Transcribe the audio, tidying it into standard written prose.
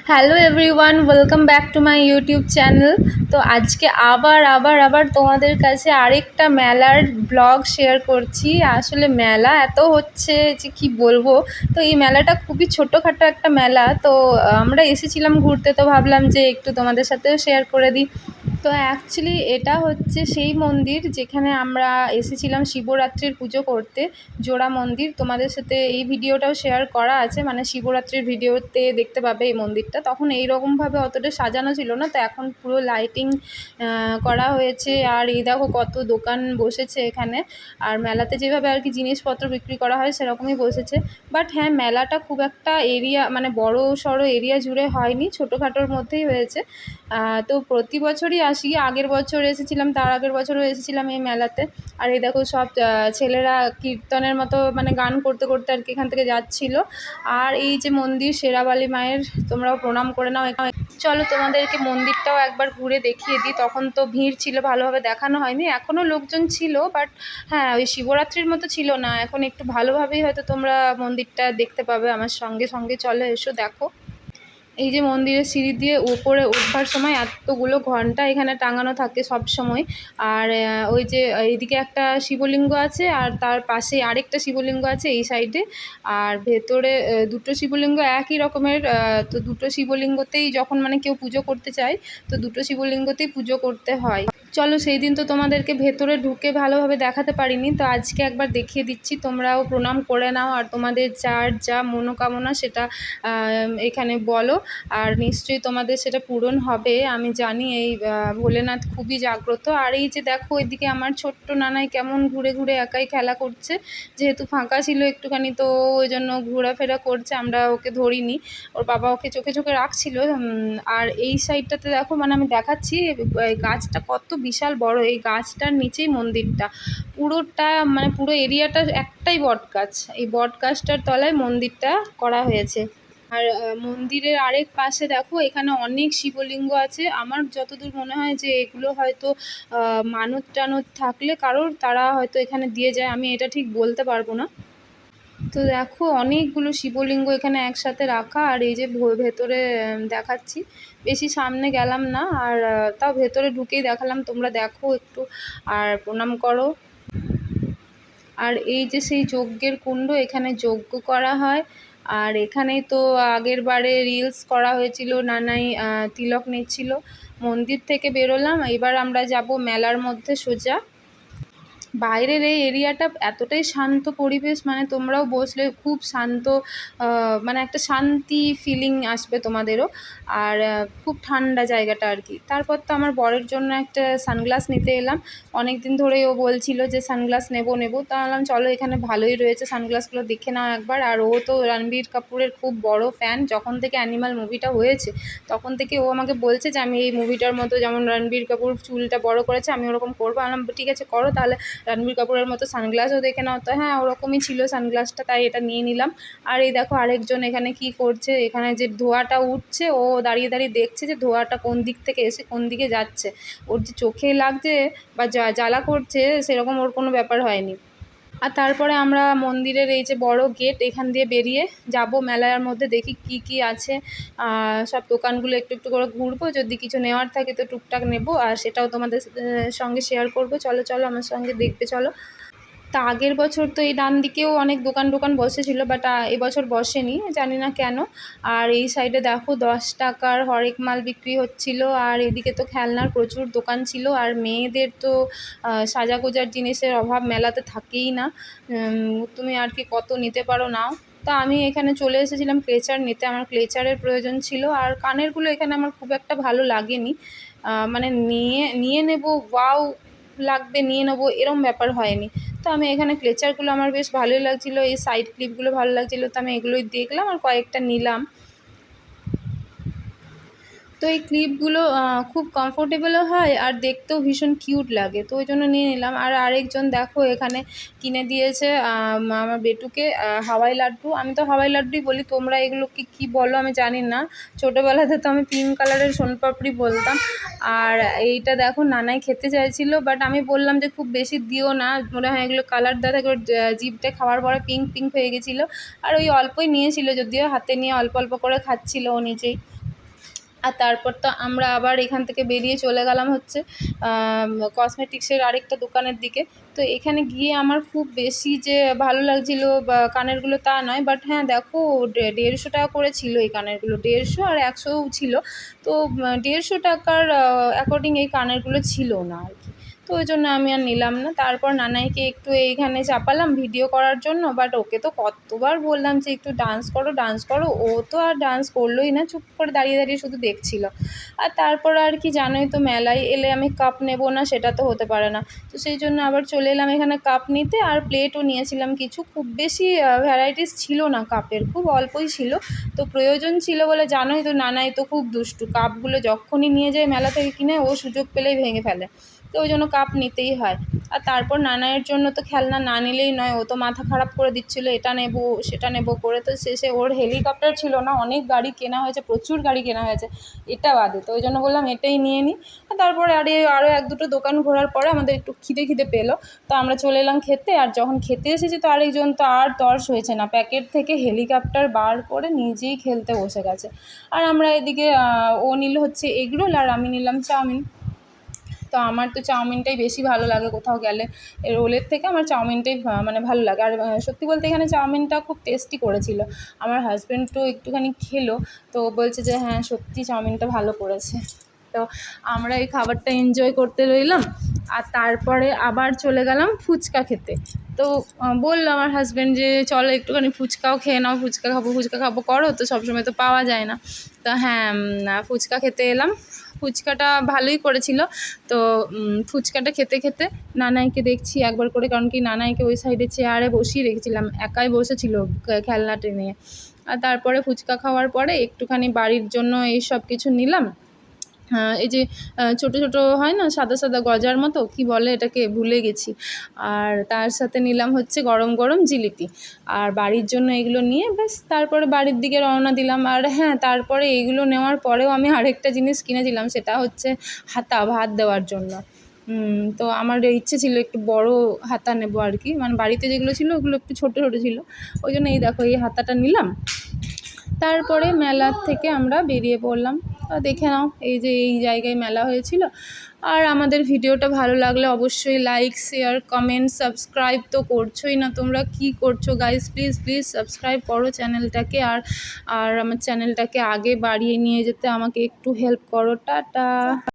Hello everyone, welcome back to my YouTube channel. তো আজকে আবার তোমাদের কাছে আরেকটা মেলার ব্লগ শেয়ার করছি। আসলে মেলা এত হচ্ছে যে কি বলবো। তো এই মেলাটা খুবই ছোটোখাটো একটা মেলা। তো আমরা এসেছিলাম ঘুরতে, তো ভাবলাম যে একটু তোমাদের সাথেও শেয়ার করে দিই। তো অ্যাকচুয়ালি এটা হচ্ছে সেই মন্দির যেখানে আমরা এসেছিলাম শিবরাত্রির পুজো করতে। জোড়া মন্দির, তোমাদের সাথে এই ভিডিওটাও শেয়ার করা আছে, মানে শিবরাত্রির ভিডিওতে দেখতে পাবে এই মন্দিরটা। তখন এই রকমভাবে অতটা সাজানো ছিল না, তো এখন পুরো লাইটিং করা হয়েছে। আর এই দেখো কত দোকান বসেছে এখানে। আর মেলাতে যেভাবে আর কি জিনিসপত্র বিক্রি করা হয় সেরকমই বসেছে। বাট হ্যাঁ, মেলাটা খুব একটা এরিয়া মানে বড় সড়ো এরিয়া জুড়ে হয়নি, ছোটোখাটোর মধ্যেই হয়েছে। তো প্রতি বছরই আসি, আগের বছর এসেছিলাম, তার আগের বছরও এসেছিলাম এই মেলাতে। আর এই দেখো সব ছেলেরা কীর্তনের মতো মানে গান করতে করতে আর কি এখান থেকে যাচ্ছিল। আর এই যে মন্দির শেরাবালি মায়ের, তোমরাও প্রণাম করে নাও। চলো তোমাদেরকে মন্দিরটাও একবার ঘুরে দেখিয়ে দিই। তখন তো ভিড় ছিল, ভালোভাবে দেখানো হয়নি, এখনও লোকজন ছিল, বাট হ্যাঁ ওই শিবরাত্রির মতো ছিল না। এখন একটু ভালোভাবেই হয়তো তোমরা মন্দিরটা দেখতে পাবে আমার সঙ্গে সঙ্গে। চলো এসো দেখো। এই যে মন্দিরের সিঁড়ি দিয়ে উপরে উঠবার সময় এতগুলো ঘন্টা এখানে টাঙানো থাকে সব সময়। আর ওই যে এইদিকে একটা শিবলিঙ্গ আছে, আর তার পাশে আরেকটা শিবলিঙ্গ আছে এই সাইডে। আর ভেতরে দুটো শিবলিঙ্গ একই রকমের। তো দুটো শিবলিঙ্গতেই যখন মানে কেউ পুজো করতে চায়, তো দুটো শিবলিঙ্গতেই পুজো করতে হয়। চলো সেই দিন তো তোমাদেরকে ভেতরে ঢুকে ভালোভাবে দেখাতে পারিনি, তো আজকে একবার দেখিয়ে দিচ্ছি। তোমরাও প্রণাম করে নাও, আর তোমাদের যার যা মনোকামনা সেটা এখানে বলো। আর নিশ্চয়ই তোমাদের সেটা পূরণ হবে, আমি জানি। এই ভোলেনাথ খুবই জাগ্রত। আর এই যে দেখো এদিকে আমার ছোট্ট নানাই কেমন ঘুরে ঘুরে একাই খেলা করছে। যেহেতু ফাঁকা ছিল একটুখানি, তো ওই জন্য ঘোরাফেরা করছে, আমরা ওকে ধরিনি, ওর বাবা ওকে চোখে চোখে রাখছিল। আর এই সাইডটাতে দেখো, মানে আমি দেখাচ্ছি, এই গাছটা কত বিশাল বড়। এই গাছটার নিচেই মন্দিরটা পুরোটা, মানে পুরো এরিয়াটা একটাই বট গাছ। এই বট গাছটার তলায় মন্দিরটা করা হয়েছে। আর মন্দিরের আরেক পাশে দেখো এখানে অনেক শিবলিঙ্গ আছে। আমার যতদূর মনে হয় যে এগুলো হয়তো মানত টানত থাকলে কারোর, তারা হয়তো এখানে দিয়ে যায়, আমি এটা ঠিক বলতে পারবো না। তো দেখো অনেকগুলো শিবলিঙ্গ এখানে একসাথে রাখা। আর এই যে ভেতরে দেখাচ্ছি, বেশি সামনে গেলাম না, আর তাও ভেতরে ঢুকেই দেখালাম, তোমরা দেখো একটু আর প্রণাম করো। আর এই যে সেই যজ্ঞের কুণ্ড, এখানে যজ্ঞ করা হয়। আর এখানেই তো আগের বারে রিলস করা হয়েছিল, নানাই তিলক নিচ্ছিল। মন্দির থেকে বেরোলাম, এবার আমরা যাব মেলার মধ্যে সোজা। বাইরের এই এরিয়াটা এতটাই শান্ত পরিবেশ, মানে তোমরাও বসলে খুব শান্ত, মানে একটা শান্তি ফিলিং আসবে তোমাদেরও। আর খুব ঠান্ডা জায়গাটা আর কি। তারপর তো আমার বরের জন্য একটা সানগ্লাস নিতে এলাম। অনেক দিন ধরেই ও বলছিল যে সানগ্লাস নেবো নেবো, তা বললাম চলো এখানে ভালোই রয়েছে, সানগ্লাসগুলো দেখে নাও একবার। আর ও তো রণবীর কাপুরের খুব বড় ফ্যান, যখন থেকে অ্যানিমাল মুভিটা হয়েছে তখন থেকে ও আমাকে বলছে যে আমি এই মুভিটার মতো, যেমন রণবীর কাপুর চুলটা বড় করেছে, আমি ওরকম করবো। বললাম ঠিক আছে করো তাহলে, রণবীর কাপুরের মতো সানগ্লাসও দেখে নাও। তো হ্যাঁ ওরকমই ছিল সানগ্লাসটা, তাই এটা নিয়ে নিলাম। আর এই দেখো আরেকজন এখানে কি করছে, এখানে যে ধোঁয়াটা উঠছে, ও দাঁড়িয়ে দাঁড়িয়ে দেখছে যে ধোঁয়াটা কোন দিক থেকে এসে কোন দিকে যাচ্ছে। ওর যে চোখে লাগছে বা জ্বালা করছে সেরকম ওর কোনো ব্যাপার হয়নি। আর তারপরে আমরা মন্দিরের এই যে বড় গেট, এখান দিয়ে বেরিয়ে যাব মেলার মধ্যে, দেখি কি কি আছে। সব দোকানগুলো একটু একটু করে ঘুরবো, যদি কিছু নেওয়ার থাকে তো টুকটাক নেব, আর সেটাও তোমাদের সঙ্গে শেয়ার করব। চলো চলো আমার সঙ্গে দেখবে চলো। তা আগের বছর তো এই ডান দিকেও অনেক দোকান টোকান বসেছিল, বাট এবছর বসেনি, জানি না কেন। আর এই সাইডে দেখো 10 টাকার হরেক মাল বিক্রি হচ্ছিল। আর এদিকে তো খেলনার প্রচুর দোকান ছিল। আর মেয়েদের তো সাজাগোজার জিনিসের অভাব মেলাতে থাকেই না। তুমি আর কি কত নিতে পারো নাও। তা আমি এখানে চলে এসেছিলাম ক্লেচার নিতে, আমার ক্লেচারের প্রয়োজন ছিল। আর কানেরগুলো এখানে আমার খুব একটা ভালো লাগেনি, মানে নিয়ে নিয়ে নেব, ওয়াও লাগবে নিয়ে নেবো এরম ব্যাপার হয়নি। তো আমি এখানে ক্লেচারগুলো আমার বেশ ভালোই লাগছিলো, এই সাইড ক্লিপগুলো ভালো লাগছিলো, তো আমি এগুলোই দেখলাম আর কয়েকটা নিলাম। তো এই ক্লিপগুলো খুব কমফোর্টেবলও হয় আর দেখতেও ভীষণ কিউট লাগে, তো ওই জন্য নিয়ে নিলাম। আর আরেকজন দেখো এখানে কিনে দিয়েছে আমার বেটুকে হাওয়াই লাড্ডু। আমি তো হাওয়াই লাড্ডুই বলি, তোমরা এগুলোকে কী বলো আমি জানি না। ছোটোবেলাতে তো আমি পিঙ্ক কালারের সোনপাপড়ি বলতাম। আর এইটা দেখো নানাই খেতে চাইছিল, বাট আমি বললাম যে খুব বেশি দিও না, মনে হয় এগুলো কালার দেওয়া থাকে, ওর জিভটা খাওয়ার পরে পিঙ্ক পিঙ্ক হয়ে গেছিলো। আর ওই অল্পই নিয়েছিল, যদিও হাতে নিয়ে অল্প অল্প করে খাচ্ছিল ও নিজেই। আর তারপর তো আমরা আবার এখান থেকে বেরিয়ে চলে গেলাম হচ্ছে কসমেটিক্সের আরেকটা দোকানের দিকে। তো এখানে গিয়ে আমার খুব বেশি যে ভালো লাগছিলো বা কানেরগুলো তা নয়, বাট হ্যাঁ দেখো 150 টাকা করে ছিল এই কানেরগুলো, 150 আর 100ও ছিল। তো 150 টাকার অ্যাকর্ডিং এই কানেরগুলো ছিল না আর কি। তো ওই জন্য আমি আর নিলাম না। তারপর নানাইকে একটু এইখানে চাপালাম ভিডিও করার জন্য, বাট ওকে তো কতবার বললাম যে একটু ডান্স করো ডান্স করো, ও তো আর ডান্স করলোই না, চুপ করে দাঁড়িয়ে দাঁড়িয়ে শুধু দেখছিল। আর তারপর আর কি জানোই তো, মেলায় এলে আমি কাপ নেবো না সেটা তো হতে পারে না। তো সেই জন্য আবার চলে এলাম এখানে কাপ নিতে, আর প্লেটও নিয়েছিলাম কিছু। খুব বেশি ভ্যারাইটিস ছিল না কাপের, খুব অল্পই ছিল। তো প্রয়োজন ছিল বলে, জানোই তো নানাই তো খুব দুষ্টু, কাপগুলো যখনই নিয়ে যায় মেলা থেকে কিনে ও সুযোগ পেলেই ভেঙে ফেলে। তো ওই জন্য কাপ নিতেই হয়। আর তারপর নানাইয়ের জন্য তো খেলনা না নিলেই নয়, ও তো মাথা খারাপ করে দিচ্ছিলো এটা নেবো সেটা নেবো করে। তো শেষে ওর হেলিকপ্টার ছিল না, অনেক গাড়ি কেনা হয়েছে, প্রচুর গাড়ি কেনা হয়েছে, এটা বাদে। তো ওই জন্য বললাম এটাই নিয়ে নিই। আর তারপরে আরও 1-2টো দোকান ঘোরার পরে আমাদের একটু খিদে পেলো। তো আমরা চলে এলাম খেতে। আর যখন খেতে এসেছি তো আরেকজন তো আর তর্স হয়েছে না, প্যাকেট থেকে হেলিকপ্টার বার করে নিজেই খেলতে বসে গেছে। আর আমরা এদিকে ও নিল হচ্ছে এগরোল আর আমি নিলাম চাউমিন। তো আমার তো চাউমিনটাই বেশি ভালো লাগে কোথাও গেলে, রোলের থেকে আমার চাউমিনটাই মানে ভালো লাগে। আর সত্যি বলতে এখানে চাউমিনটা খুব টেস্টি করেছিল। আমার হাজব্যান্ডও একটুখানি খেলো, তো বলছে যে হ্যাঁ সত্যি চাউমিনটা ভালো করেছে। তো আমরা এই খাবারটা এনজয় করতে রইলাম। আর তারপরে আবার চলে গেলাম ফুচকা খেতে। তো বললো আমার হাজব্যান্ড যে চলো একটুখানি ফুচকাও খেয়ে নাও, ফুচকা খাবো করো, তো সবসময় তো পাওয়া যায় না। তো হ্যাঁ ফুচকা খেতে এলাম। ফুচকাটা ভালোই করেছিল। তো ফুচকাটা খেতে খেতে নানাইকে দেখছি একবার করে, কারণ কি নানাইকে ওই সাইডে চেয়ারে বসিয়ে রেখেছিলাম, একাই বসেছিল খেলনাটা নিয়ে। আর তারপরে ফুচকা খাওয়ার পরে একটুখানি বাড়ির জন্য এই সব কিছু নিলাম। এই যে ছোটো ছোটো হয় না সাদা সাদা গজার মতো, কি বলে এটাকে ভুলে গেছি। আর তার সাথে নিলাম হচ্ছে গরম গরম জিলিপি। আর বাড়ির জন্য এগুলো নিয়ে ব্যাস তারপরে বাড়ির দিকে রওনা দিলাম। আর হ্যাঁ তারপরে এইগুলো নেওয়ার পরেও আমি আরেকটা জিনিস কিনেছিলাম, সেটা হচ্ছে হাতা ভাত দেওয়ার জন্য। তো আমার ইচ্ছে ছিল একটু বড় হাতা নেবো আর কি, মানে বাড়িতে যেগুলো ছিল ওগুলো একটু ছোটো ছোটো ছিল, ওই জন্য এই দেখো এই হাতাটা নিলাম। তারপরে মেলার থেকে আমরা বেরিয়ে পড়লাম। দেখে নাও এই যে এই জায়গায় মেলা হয়েছিল। আর আমাদের ভিডিওটা ভালো লাগলে অবশ্যই লাইক শেয়ার কমেন্ট সাবস্ক্রাইব তো করছোই না, তোমরা কি করছো গাইস, প্লিজ প্লিজ সাবস্ক্রাইব করো চ্যানেলটাকে। আর আমার চ্যানেলটাকে আগে বাড়িয়ে নিয়ে যেতে আমাকে একটু হেল্প করো। টাটা।